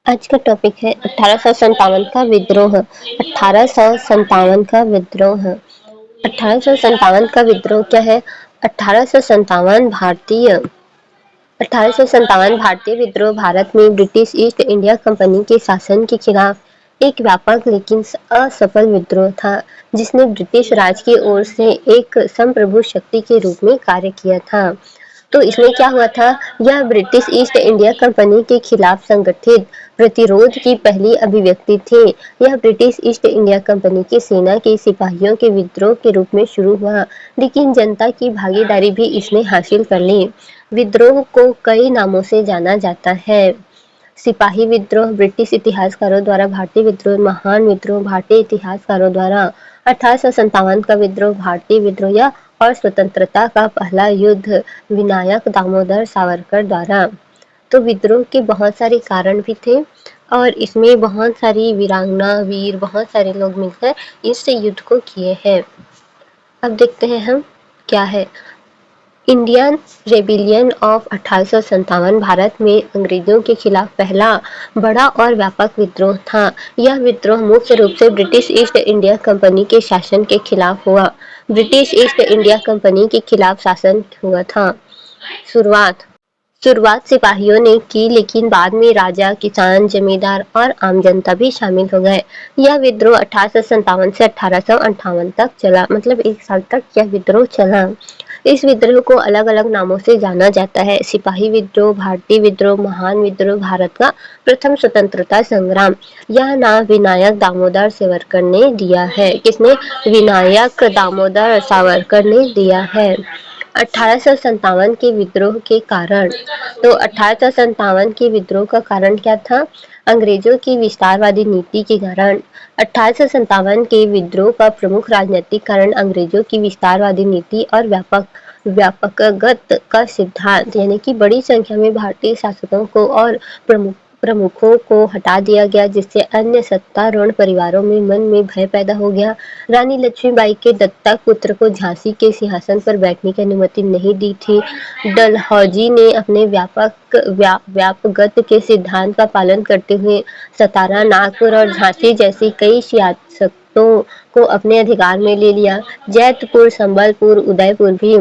आज का टॉपिक है 1857 का विद्रोह। 1857 का विद्रोह। 1857 का विद्रोह क्या है? 1857 भारतीय विद्रोह भारत में ब्रिटिश ईस्ट इंडिया कंपनी के शासन के खिलाफ एक व्यापक लेकिन असफल विद्रोह था, जिसने ब्रिटिश राज की ओर से एक संप्रभु शक्ति के रूप में कार्य किया था। तो इसमें क्या हुआ था? यह ब्रिटिश ईस्ट इंडिया कंपनी के खिलाफ संगठित प्रतिरोध की पहली अभिव्यक्ति थी। यह ब्रिटिश ईस्ट इंडिया कंपनी की सेना के सिपाहियों के विद्रोह के रूप में शुरू हुआ, लेकिन जनता की भागीदारी भी इसने हासिल कर ली। विद्रोह को कई नामों से जाना जाता है। सिपाही विद्रोह ब्रिटिश इतिहासकारों द्वारा, भारतीय विद्रोह, महान विद्रोह भारतीय इतिहासकारों द्वारा, 1857 का विद्रोह भारतीय विद्रोह या और स्वतंत्रता का पहला युद्ध विनायक दामोदर सावरकर द्वारा। तो विद्रोह के बहुत सारे कारण भी थे और इसमें बहुत सारी वीरांगना वीर बहुत सारे लोग मिलकर इस युद्ध को किए हैं। अब देखते हैं हम क्या है। इंडियन रेबिलियन ऑफ 1857 भारत में अंग्रेजों के खिलाफ पहला बड़ा और व्यापक विद्रोह था। यह विद्रोह मुख्य रूप से ब्रिटिश ईस्ट इंडिया कंपनी के शासन के खिलाफ हुआ। ब्रिटिश ईस्ट इंडिया कंपनी के खिलाफ शासन हुआ था। शुरुआत शुरुआत सिपाहियों ने की, लेकिन बाद में राजा, किसान, जमींदार और आम जनता भी शामिल हो गए। यह विद्रोह 1857 से 1858 तक चला, मतलब 1 साल तक यह विद्रोह चला। इस विद्रोह को अलग अलग नामों से जाना जाता है। सिपाही विद्रोह, भारतीय विद्रोह, महान विद्रोह, भारत का प्रथम स्वतंत्रता संग्राम। यह नाम विनायक दामोदर सावरकर ने दिया है। किसने? विनायक दामोदर सावरकर ने दिया है। 1857 के विद्रोह के कारण। तो 1857 के विद्रोह का कारण क्या था? अंग्रेजों की विस्तारवादी नीति के कारण। 1857 के विद्रोह का प्रमुख राजनीतिक कारण अंग्रेजों की विस्तारवादी नीति और व्यापकगत का सिद्धांत, यानी कि बड़ी संख्या में भारतीय शासकों को और प्रमुखों को हटा दिया गया, जिससे अन्य सत्तारूढ़ परिवारों में मन में भय पैदा हो गया। रानी लक्ष्मीबाई के दत्तक पुत्र को झांसी के सिंहासन पर बैठने की अनुमति नहीं दी थी। डलहौजी ने अपने व्यापगत के सिद्धांत का पालन करते हुए सतारा, नागपुर और झांसी जैसी कई सियासतों को अपने अधिकार में ले लिया। जैतपुर, संबलपुर, उदयपुर भी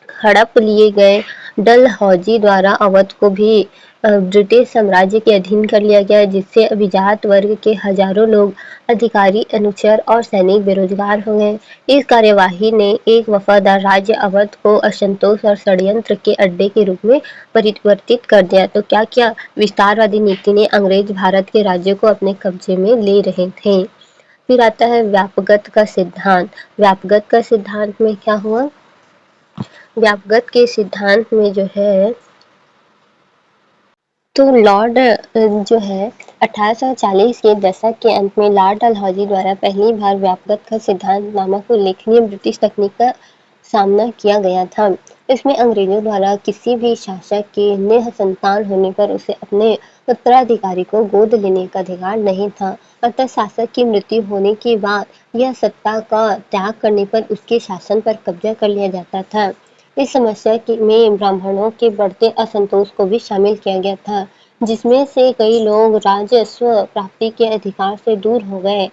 हड़प लिए गए। डलहौजी द्वारा अवध को भी ब्रिटिश साम्राज्य के अधीन कर लिया गया, जिससे अभिजात वर्ग के हजारों लोग, अधिकारी, अनुचर और सैनिक बेरोजगार हो गए। इस कार्यवाही ने एक वफादार राज्य अवध को असंतोष और षड्यंत्र के अड्डे के रूप में परिवर्तित कर दिया। तो क्या किया? विस्तारवादी नीति ने अंग्रेज भारत के राज्यों को अपने कब्जे में ले रहे थे। फिर आता है व्यापगत का सिद्धांत। व्यापगत का सिद्धांत में क्या हुआ? व्यापगत के सिद्धांत में जो है, तो लॉर्ड जो है 1840 के दशक के अंत में लॉर्ड डलहौजी द्वारा पहली बार व्यापगत का सिद्धांत नामक उल्लेखनीय ब्रिटिश तकनीक का सामना किया गया था। इसमें अंग्रेजों द्वारा किसी भी शासक के निःसंतान होने पर उसे अपने उत्तराधिकारी को गोद लेने का अधिकार नहीं था। अतः शासक की मृत्यु होने के बाद यह सत्ता का त्याग करने पर उसके शासन पर कब्जा कर लिया जाता था। इस समस्या में ब्राह्मणों के बढ़ते असंतोष को भी शामिल किया गया था, जिसमें से कई लोग राजस्व प्राप्ति के अधिकार से दूर हो गए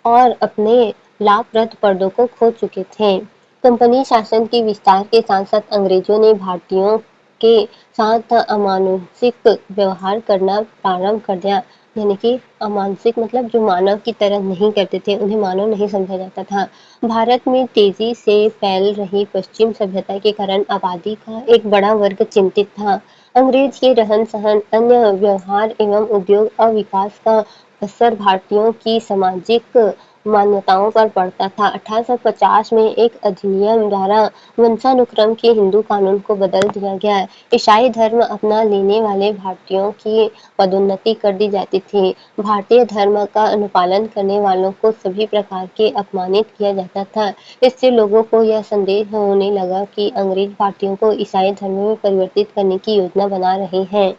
और अपने लाभप्रद पदों को खो चुके थे। कंपनी शासन के विस्तार के साथ साथ अंग्रेजों ने भारतीयों के साथ अमानुषिक व्यवहार करना प्रारंभ कर दिया, यानी कि अमानुषिक मतलब जो मानव की तरह नहीं करते थे, उन्हें मानव नहीं समझा जाता था। भारत में तेजी से फैल रही पश्चिम सभ्यता के कारण आबादी का एक बड़ा वर्ग चिंतित था। अंग्रेज के रहन सहन, अन्य व्यवहार एवं उद्योग और विकास का असर भारतीयों की सामाजिक मान्यताओं पर पड़ता था। 1850 में एक अधिनियम द्वारा वंशानुक्रम के हिंदू कानून को बदल दिया गया। ईसाई धर्म अपना लेने वाले भारतीयों की पदोन्नति कर दी जाती थी। भारतीय धर्म का अनुपालन करने वालों को सभी प्रकार के अपमानित किया जाता था। इससे लोगों को यह संदेह होने लगा कि अंग्रेज भारतीयों को ईसाई धर्म में परिवर्तित करने की योजना बना रहे हैं।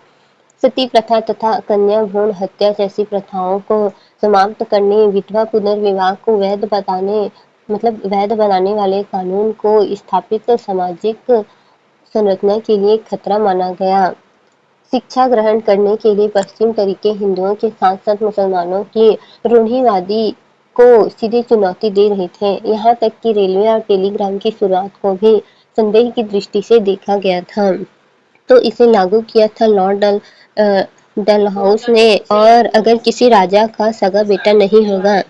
सती प्रथा तथा कन्या भ्रूण हत्या जैसी प्रथाओं को समाप्त करने, विधवा पुनर्विवाह को वैध बनाने वाले कानून को स्थापित सामाजिक संरचना के लिए खतरा माना गया। शिक्षा ग्रहण करने के लिए पश्चिम तरीके हिंदुओं के साथ साथ मुसलमानों की रूढ़िवादी को सीधी चुनौती दे रहे थे। यहाँ तक कि रेलवे और टेलीग्राम की शुरुआत को भी संदेह की दृष्टि से देखा गया था। तो इसे लागू किया था डलहाउस ने। और अगर किसी राजा का सगा बेटा नहीं होगा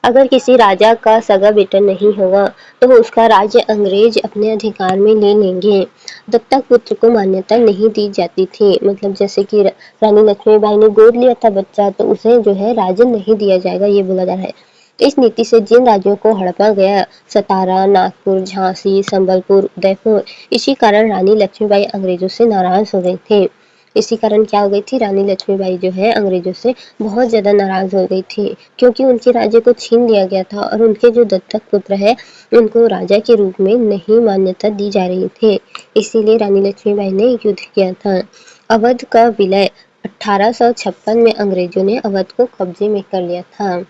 अगर किसी राजा का सगा बेटा नहीं होगा तो उसका राज्य अंग्रेज अपने अधिकार में ले लेंगे। दत्तक पुत्र को मान्यता नहीं दी जाती थी। मतलब जैसे कि रानी लक्ष्मीबाई ने गोद लिया था बच्चा, तो उसे जो है राज्य नहीं दिया जाएगा, ये बोला जा रहा है। इस नीति से जिन राज्यों को हड़पा गया, सतारा, नागपुर, झांसी, संबलपुर, उदयपुर, इसी कारण रानी लक्ष्मीबाई अंग्रेजों से नाराज हो गए थे। इसी कारण क्या हो गई थी, रानी लक्ष्मीबाई जो है अंग्रेजों से बहुत ज्यादा नाराज हो गई थी, क्योंकि उनके राज्य को छीन लिया गया था और उनके जो दत्तक पुत्र है उनको राजा के रूप में नहीं मान्यता दी जा रही थी। इसीलिए रानी लक्ष्मीबाई ने युद्ध किया था। अवध का विलय 1856 में अंग्रेजों ने अवध को कब्जे में कर लिया था।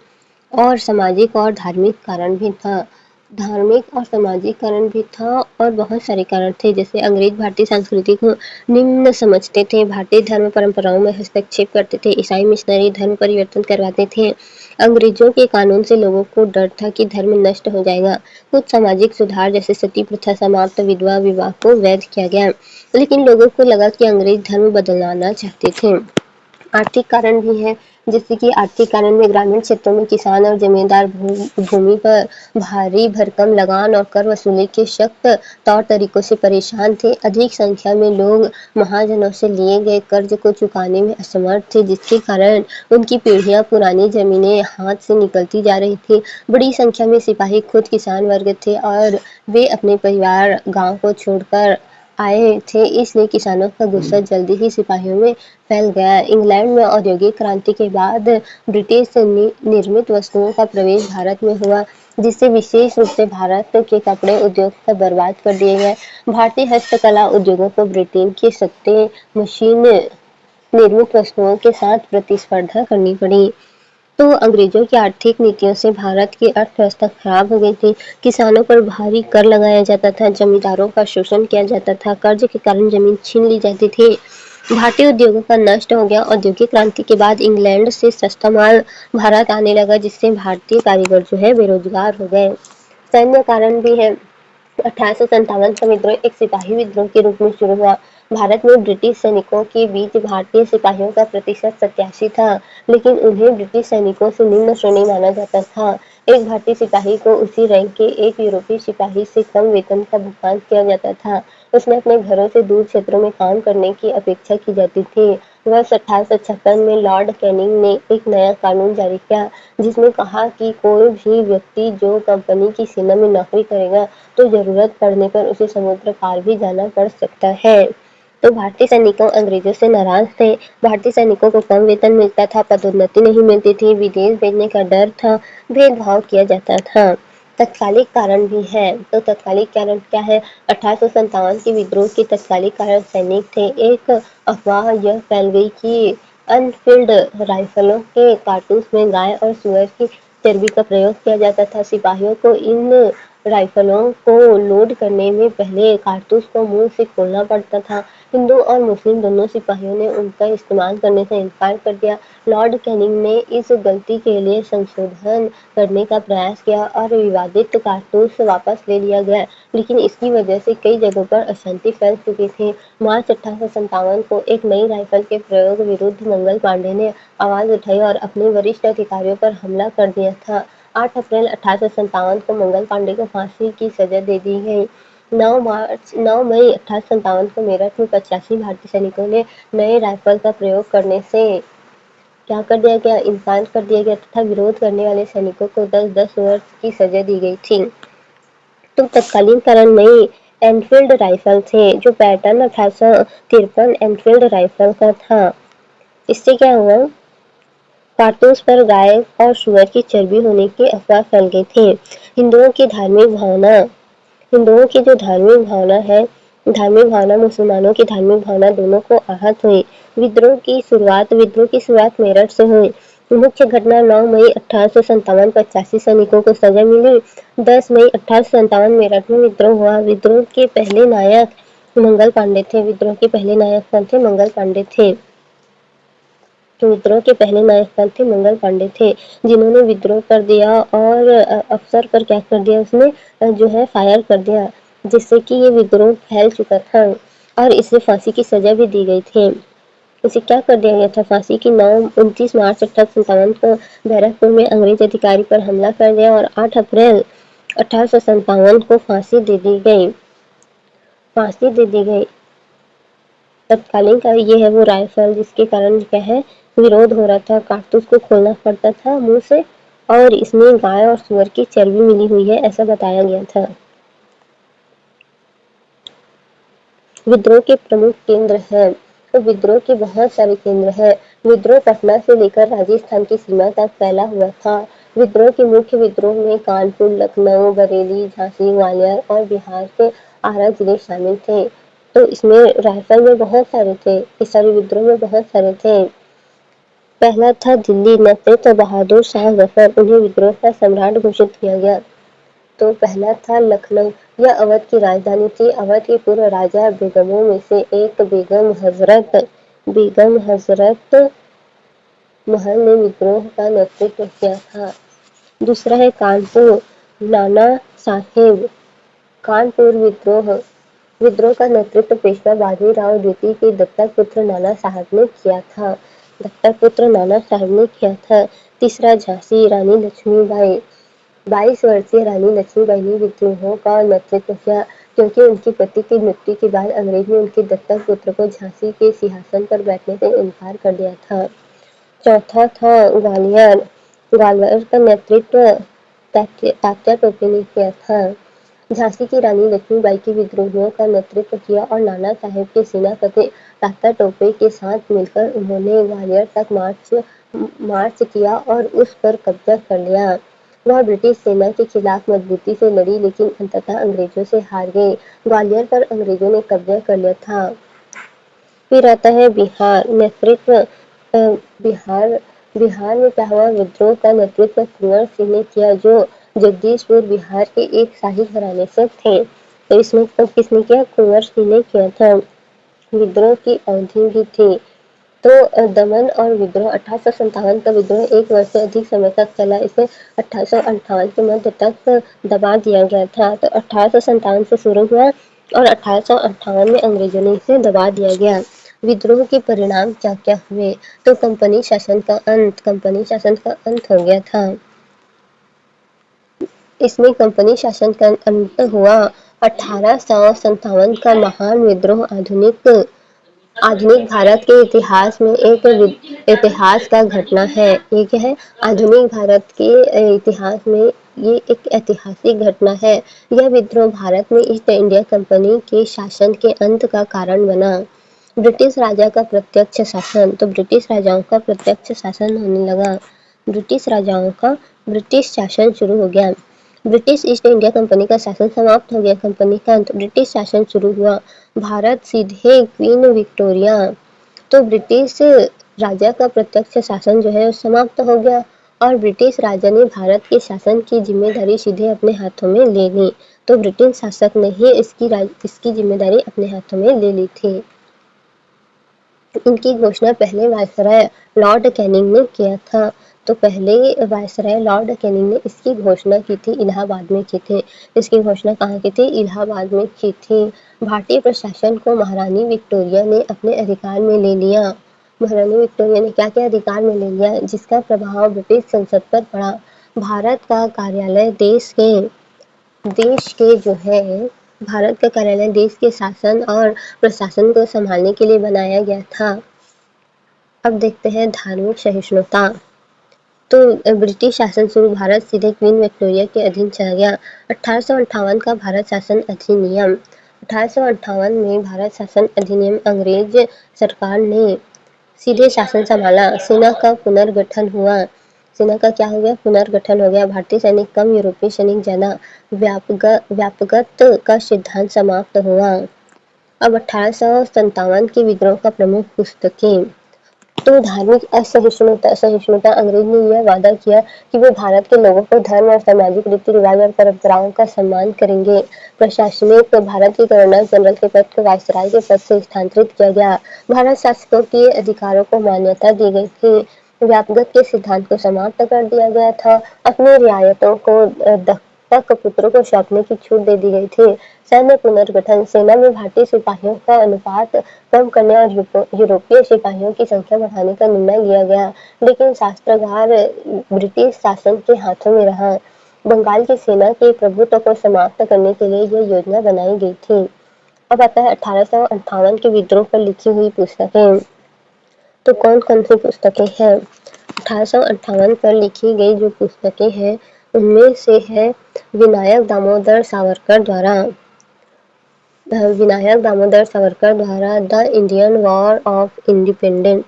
और सामाजिक और धार्मिक कारण भी था। धार्मिक और सामाजिक कारण भी था और बहुत सारे कारण थे। जैसे अंग्रेज भारतीय संस्कृति को निम्न समझते थे, भारतीय धर्म परंपराओं में हस्तक्षेप करते थे, ईसाई मिशनरी धर्म परिवर्तन करवाते थे। अंग्रेजों के कानून से लोगों को डर था कि धर्म नष्ट हो जाएगा। कुछ सामाजिक सुधार जैसे सती प्रथा समाप्त, विधवा विवाह को वैध किया गया, लेकिन लोगों को लगा कि अंग्रेज धर्म बदलना चाहते थे। आर्थिक कारण भी है, जैसे कि आर्थिक कारण में ग्रामीण क्षेत्रों में किसान और जमींदार भूमि पर भारी भरकम लगान और कर वसूली के सख्त तौर तरीकों से परेशान थे। अधिक संख्या में लोग महाजनों से लिए गए कर्ज को चुकाने में असमर्थ थे, जिसके कारण उनकी पीढ़ियां पुरानी जमीनें हाथ से निकलती जा रही थी। बड़ी संख्या में सिपाही खुद किसान वर्ग थे और वे अपने परिवार गांव को छोड़कर आए थे, इसलिए किसानों का गुस्सा जल्दी ही सिपाहियों में फैल गया। इंग्लैंड में औद्योगिक क्रांति के बाद ब्रिटिश निर्मित वस्तुओं का प्रवेश भारत में हुआ, जिससे विशेष रूप से भारत के कपड़े उद्योग को बर्बाद कर दिए गए। भारतीय हस्तकला उद्योगों को ब्रिटेन की सस्ते मशीन निर्मित वस्तुओं के साथ प्रतिस्पर्धा करनी पड़ी। तो अंग्रेजों की आर्थिक नीतियों से भारत की अर्थव्यवस्था खराब हो गई थी। किसानों पर भारी कर लगाया जाता था, जमींदारों का शोषण किया जाता था, कर्ज के कारण जमीन छीन ली जाती थी। भारतीय उद्योगों का नष्ट हो गया। औद्योगिक क्रांति के बाद इंग्लैंड से सस्ता माल भारत आने लगा, जिससे भारतीय कारीगर जो है बेरोजगार हो गए। सैन्य कारण भी है। 1857 का विद्रोह एक सिपाही विद्रोह के रूप में शुरू हुआ। भारत में ब्रिटिश सैनिकों के बीच भारतीय सिपाहियों का प्रतिशत 87 था, लेकिन उन्हें ब्रिटिश सैनिकों से निम्न श्रेणी माना जाता था। एक भारतीय सिपाही को उसी रैंक के एक यूरोपीय सिपाही से कम वेतन का भुगतान किया जाता था। उसमें अपने घरों से दूर क्षेत्रों में काम करने की अपेक्षा की जाती थी। वर्ष 1856 में लॉर्ड कैनिंग ने एक नया कानून जारी किया, जिसमें कहा कि कोई भी व्यक्ति जो कंपनी की सेना में नौकरी करेगा तो जरूरत पड़ने पर उसे समुद्र पार भी जाना पड़ सकता है। तो भारतीय सैनिकों अंग्रेजों से नाराज थे। भारतीय सैनिकों को कम वेतन मिलता था, पदोन्नति नहीं मिलती थी, विदेश भेजने का डर था, भेदभाव किया जाता था। तत्कालिक कारण भी है। तो तत्कालिक कारण क्या है? 1857 के विद्रोह के तत्कालिक कारण सैनिक थे। एक अफवाह यह फैल गई कि अनफील्ड राइफलों के कारतूस में गाय और सुअर की चर्बी का प्रयोग किया जाता था। सिपाहियों को इन राइफलों को लोड करने में पहले कारतूस को मुंह से खोलना पड़ता था। हिंदू और मुस्लिम दोनों सिपाहियों ने उनका इस्तेमाल करने से इनकार कर दिया। लॉर्ड कैनिंग ने इस गलती के लिए संशोधन करने का प्रयास किया और विवादित कारतूस वापस ले लिया गया, लेकिन इसकी वजह से कई जगहों पर अशांति फैल चुकी थी। मार्च 1857 को एक नई राइफल के प्रयोग विरुद्ध मंगल पांडे ने आवाज उठाई और अपने वरिष्ठ अधिकारियों पर हमला कर दिया था। 8 अप्रैल 1857 को मंगल पांडे को फांसी की सजा दे दी गई। 9 मई 1857 को मेरठ में 85 भारतीय सैनिकों ने नए राइफल का प्रयोग करने से क्या कर दिया गया, इनकार कर दिया गया तथा विरोध करने वाले सैनिकों को 10-10 वर्ष की सजा दी गई थी। तो तत्कालीन कारण नई एनफील्ड राइफल थे, जो पैटर्न 1853 एनफील्ड राइफल का था। इससे क्या हुआ, कारतूस पर गाय और सुअर की चर्बी होने की अफवाह फैल गई थी। हिंदुओं की धार्मिक भावना हिंदुओं की जो धार्मिक भावना मुसलमानों की धार्मिक भावना दोनों को आहत हुई। विद्रोह की शुरुआत मेरठ से हुई। मुख्य घटना 9 मई 1857 85 सैनिकों को सजा मिली। 10 मई 1857 मेरठ में विद्रोह हुआ। विद्रोह के पहले नायक मंगल पांडे थे। विद्रोह के पहले नायक कौन थे? मंगल पांडे थे। तो विद्रोह के पहले नायक कौन थे? मंगल पांडे थे, जिन्होंने विद्रोह कर दिया और अफसर पर क्या कर दिया उसने जो है फायर कर दिया, जिससे कि ये विद्रोह फैल चुका था और इसे फांसी की सजा भी दी गई थी। उसे क्या कर दिया गया था? फांसी की 29 मार्च 1857 को बैरकपुर में अंग्रेज अधिकारी पर हमला कर दिया और 8 अप्रैल 1857 को फांसी दे दी गई। फांसी दे दी गई। तत्कालीन का ये है वो राइफल जिसके कारण क्या है विरोध हो रहा था, कारतूस को खोलना पड़ता था मुंह से और इसमें गाय और सुअर की चर्बी मिली हुई है, ऐसा बताया गया था। विद्रोह के प्रमुख केंद्र हैं। तो विद्रोह के बहुत सारे केंद्र हैं। विद्रोह पटना से लेकर राजस्थान की सीमा तक फैला हुआ था। विद्रोह के मुख्य विद्रोह में कानपुर, लखनऊ, बरेली, झांसी, ग्वालियर और बिहार के आरा जिले शामिल थे। तो इसमें राइफल में बहुत सारे थे, इस सारे विद्रोह में बहुत सारे थे। पहला था दिल्ली, नेतृत्व बहादुर शाह जफर, उन्हें विद्रोह का सम्राट घोषित किया गया। तो पहला था लखनऊ, यह अवध की राजधानी थी। अवध के पूर्व राजा बेगमों में से एक बेगम हजरत महल ने विद्रोह का नेतृत्व किया था। दूसरा है कानपुर, नाना साहेब, कानपुर विद्रोह, विद्रोह का नेतृत्व पेशवा बाजीराव द्वितीय के दत्तक पुत्र नाना साहब ने किया था। दत्तक पुत्र नाना साहब ने किया था। तीसरा झांसी, रानी लक्ष्मीबाई, 22 वर्षीय रानी लक्ष्मीबाई ने विद्रोह का नेतृत्व किया क्योंकि उनके पति की मृत्यु के बाद अंग्रेज ने उनके दत्तक पुत्र को झांसी के सिंहासन पर बैठने से इनकार कर दिया था। चौथा था ग्वालियर, ग्वालियर का नेतृत्व तात्या टोपे ने किया था। झांसी की रानी लक्ष्मीबाई के विद्रोहियों का नेतृत्व किया और नाना साहेब के सेनापति तात्या टोपे के साथ मिलकर उन्होंने ग्वालियर तक मार्च किया और उस पर कब्जा कर लिया। वह ब्रिटिश सेना के खिलाफ मजबूती से लड़ी लेकिन अंततः अंग्रेजों से हार गई। ग्वालियर पर अंग्रेजों ने कब्जा कर लिया था। फिर आता है बिहार, नेतृत्व बिहार बिहार में क्या हुआ? विद्रोह का नेतृत्व कुंवर सिंह ने किया जो जगदीशपुर बिहार के एक शाही घराने से थे। तो इसमें तो किसने किया? कुंवर सिंह ने किया था। विद्रोह की अवधि भी थी। तो दमन और विद्रोह 1857 का विद्रोह 1 वर्ष से अधिक समय तक चला। इसे 1858 के मध्य तक दबा दिया गया था। तो 1857 से शुरू हुआ और 1858 में अंग्रेजों ने इसे दबा दिया गया। विद्रोह के परिणाम क्या क्या हुए? तो कंपनी शासन का अंत हो गया था। इसमें कंपनी शासन का अंत हुआ। 1857 का महान विद्रोह आधुनिक भारत के इतिहास में एक इतिहास का घटना है। ये क्या है? आधुनिक भारत के इतिहास में ये एक ऐतिहासिक घटना है। यह विद्रोह भारत में ईस्ट इंडिया कंपनी के शासन के अंत का कारण बना। ब्रिटिश राजा का प्रत्यक्ष शासन, तो ब्रिटिश राजाओं का प्रत्यक्ष शासन होने लगा। ब्रिटिश शासन शुरू हो गया। ब्रिटिश ईस्ट इंडिया कंपनी का शासन समाप्त हो गया। कंपनी का अंत, ब्रिटिश शासन शुरू हुआ। भारत सीधे क्वीन विक्टोरिया, तो ब्रिटिश राजा का प्रत्यक्ष शासन जो है समाप्त हो गया और ब्रिटिश राजा ने भारत के शासन की जिम्मेदारी सीधे अपने हाथों में ले ली। तो ब्रिटिश शासक ने ही इसकी जिम्मेदारी अपने हाथों में ले ली थी। इनकी घोषणा पहले वायसराय लॉर्ड कैनिंग ने किया था। तो पहले वायसराय लॉर्ड कैनिंग ने इसकी घोषणा की थी, इलाहाबाद में की थी। इसकी घोषणा कहाँ की थी? इलाहाबाद में की थी। भारतीय प्रशासन को महारानी विक्टोरिया ने अपने अधिकार में ले लिया। महारानी विक्टोरिया ने क्या क्या अधिकार में ले लिया, जिसका प्रभाव ब्रिटिश संसद पर पड़ा। भारत का कार्यालय देश के जो है भारत का कार्यालय देश के शासन और प्रशासन को संभालने के लिए बनाया गया था। अब देखते हैं धार्मिक सहिष्णुता। तो ब्रिटिश शासन शुरू, भारत सीधे क्वीन विक्टोरिया के अधीन चला गया। 1858 का भारत शासन अधिनियम, 1858 में भारत शासन अधिनियम, अंग्रेज सरकार ने सीधे शासन संभाला। सेना का पुनर्गठन हुआ। सेना का क्या हो गया? पुनर्गठन हो गया। भारतीय सैनिक कम, यूरोपीय सैनिक ज्यादा। व्यापकत का सिद्धांत समाप्त हुआ। अब 1857 के विद्रोह का प्रमुख पुस्तकें। तो धार्मिक असहिष्णुता अंग्रेज ने यह वादा किया कि वे भारत के लोगों को धर्म और सामाजिक रीति रिवाज और परंपराओं का सम्मान करेंगे। प्रशासनिक भारत के गवर्नर जनरल के पद को वायसराय के पद से स्थानांतरित किया गया। भारत शासकों के अधिकारों को मान्यता दी गई थी। व्यापगत के सिद्धांत को समाप्त कर दिया गया था। अपनी रियायतों को दत्तक पुत्रों को सौंपने की छूट दे दी गई थी। सैन्य पुनर्गठन, सेना में भारतीय सिपाहियों का अनुपात कम करने और यूरोपीय सिपाहियों की संख्या बढ़ाने का निर्णय लिया गया, लेकिन शास्त्रागार ब्रिटिश शासन के हाथों में रहा। बंगाल की सेना के प्रभुत्व को समाप्त करने के लिए यह योजना बनाई गई थी। अब आता है 1858 के विद्रोह पर लिखी हुई पुस्तकें। तो कौन कौन सी पुस्तकें हैं? 1858 पर लिखी गई जो पुस्तकें हैं उनमें से है विनायक दामोदर सावरकर द्वारा the Indian war of independence,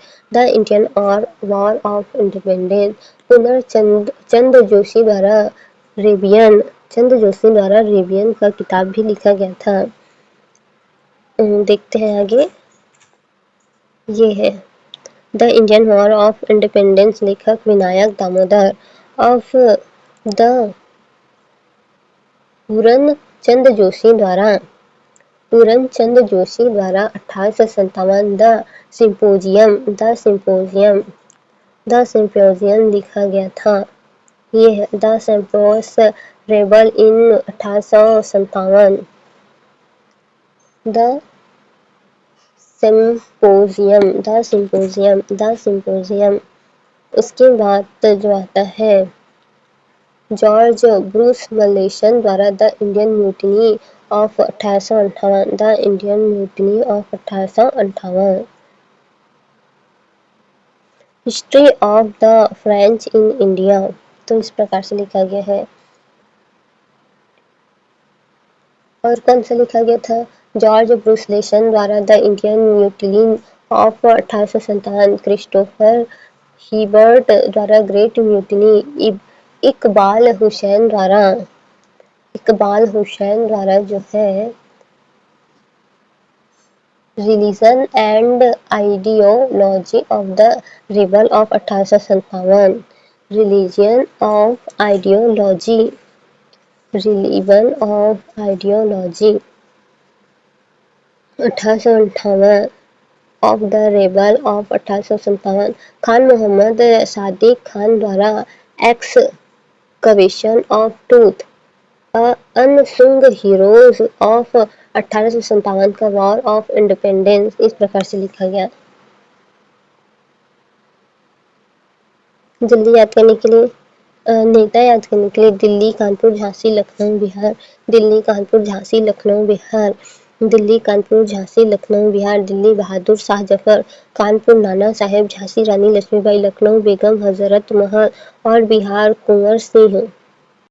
Chandra Joshi द्वारा रेबियन का किताब भी लिखा गया था। देखते हैं आगे। ये है the Indian war of independence, लेखक विनायक दामोदर। ऑफ द पूरनचंद जोशी द्वारा 1857 द सिंपोजियम लिखा गया था। ये है द सिम्पोस रेबल इन 1857 द सिम्पोजियम। उसके बाद जो आता है जॉर्ज ब्रूस मलेशन द्वारा the Indian mutiny of 1858। History of the French in India, तो इस प्रकार से लिखा गया है। और कौन सा लिखा गया था? जॉर्ज ब्रूस लेशन द्वारा the Indian mutiny of 1857। Christopher Hibbert द्वारा ग्रेट म्यूटिनी। इकबाल हुसैन द्वारा जो है religion and ideology of the rebel of 1857। Religion of ideology 1858 of the rebel of 1857। Khan Mohammad Sadiq Khan द्वारा एक्सकवेशन ऑफ टूथ अनसुंग हीरोज ऑफ 1857 का वॉर ऑफ इंडिपेंडेंस, इस प्रकार से लिखा गया। जल्दी याद करने के लिए नेता याद करने के लिए दिल्ली, कानपुर, झांसी, लखनऊ, बिहार। दिल्ली, कानपुर, झांसी, लखनऊ, बिहार। दिल्ली, कानपुर, झांसी, लखनऊ, बिहार। दिल्ली, बहादुर शाह जफर। कानपुर, नाना साहेब। झांसी, रानी लक्ष्मीबाई। लखनऊ, बेगम हजरत महल। और बिहार, कुंवर सिंह।